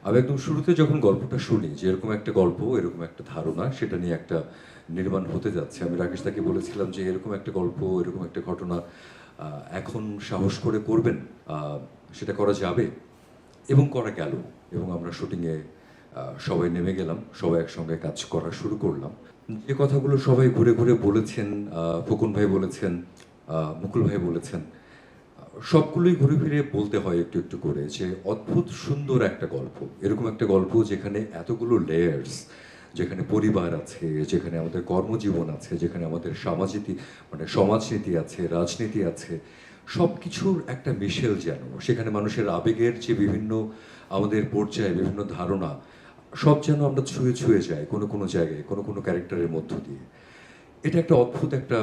আমি একদম শুরুতে যখন গল্পটা শুনি যে এরকম একটা গল্প, এরকম একটা ধারণা, সেটা নিয়ে একটা নির্মাণ হতে যাচ্ছে, আমি রাকেশ দাকে বলেছিলাম যে এরকম একটা গল্প, এরকম একটা ঘটনা এখন সাহস করে করবেন, সেটা করা যাবে এবং করা গেল। এবং আমরা শুটিংয়ে সবাই নেমে গেলাম, সবাই একসঙ্গে কাজ করা শুরু করলাম। যে কথাগুলো সবাই ঘুরে ঘুরে বলেছেন, ফুকন ভাই বলেছেন, মুকুল ভাই বলেছেন, সবগুলোই ঘুরে ফিরে বলতে হয় একটু একটু করে যে অদ্ভুত সুন্দর একটা গল্প, এরকম একটা গল্প যেখানে এতগুলো লেয়ার্স, যেখানে পরিবার আছে, যেখানে আমাদের কর্মজীবন আছে, যেখানে আমাদের সমাজনীতি আছে, রাজনীতি আছে, সব কিছুর একটা মিশেল, যেন সেখানে মানুষের আবেগের যে বিভিন্ন আমাদের পর্যায়ে বিভিন্ন ধারণা, সব যেন আমরা ছুঁয়ে ছুঁয়ে যাই কোনো কোনো জায়গায়, কোনো কোনো ক্যারেক্টারের মধ্য দিয়ে। এটা একটা অদ্ভুত একটা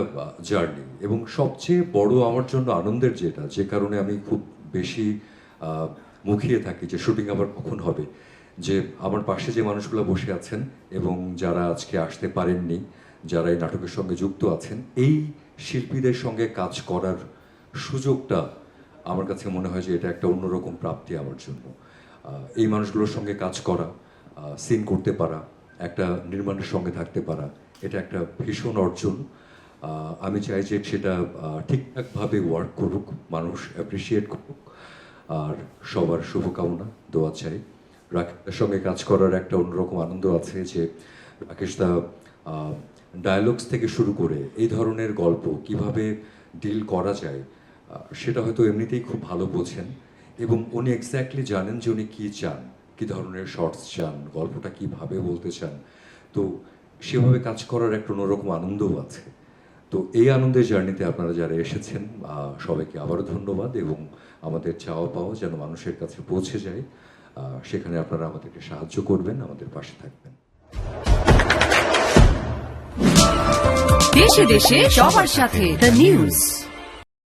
জার্নি। এবং সবচেয়ে বড় আমার জন্য আনন্দের যেটা, যে কারণে আমি খুব বেশি আহ, মুখিয়ে থাকি যে শুটিং আবার কখন হবে, যে আমার পাশে যে মানুষগুলো বসে আছেন এবং যারা আজকে আসতে পারেননি, যারা এই নাটকের সঙ্গে যুক্ত আছেন, এই শিল্পীদের সঙ্গে কাজ করার সুযোগটা আমার কাছে মনে হয় যে এটা একটা অন্যরকম প্রাপ্তি আমার জন্য। এই মানুষগুলোর সঙ্গে কাজ করা, সিন করতে পারা, একটা নির্মাণের সঙ্গে থাকতে পারা, এটা একটা ভীষণ অর্জন। আমি চাই যে সেটা ঠিকঠাকভাবে ওয়ার্ক করুক, মানুষ অ্যাপ্রিসিয়েট করুক, আর সবার শুভকামনা, দোয়া চাই। রাকেশদার সঙ্গে কাজ করার একটা অন্যরকম আনন্দ আছে যে রাকেশদা ডায়ালগস থেকে শুরু করে এই ধরনের গল্প কিভাবে ডিল করা যায়, সেটা হয়তো এমনিতেই খুব ভালো বোঝেন। এবং উনি এক্স্যাক্টলি জানেন যে উনি কী চান, কী ধরনের শর্টস চান, গল্পটা কীভাবে বলতে চান। তো সেভাবে কাজ করার একটা অন্যরকম আনন্দও আছে। তো এই আনন্দের জার্নিতে আপনারা যারা এসেছেন, সবাইকে আবারও ধন্যবাদ। এবং আমাদের চাওয়া পাওয়া যেন মানুষের কাছে পৌঁছে যায়, সেখানে আপনারা আমাদেরকে সাহায্য করবেন, আমাদের পাশে থাকবেন। দেশে দেশে সবার সাথে দ্য নিউজ।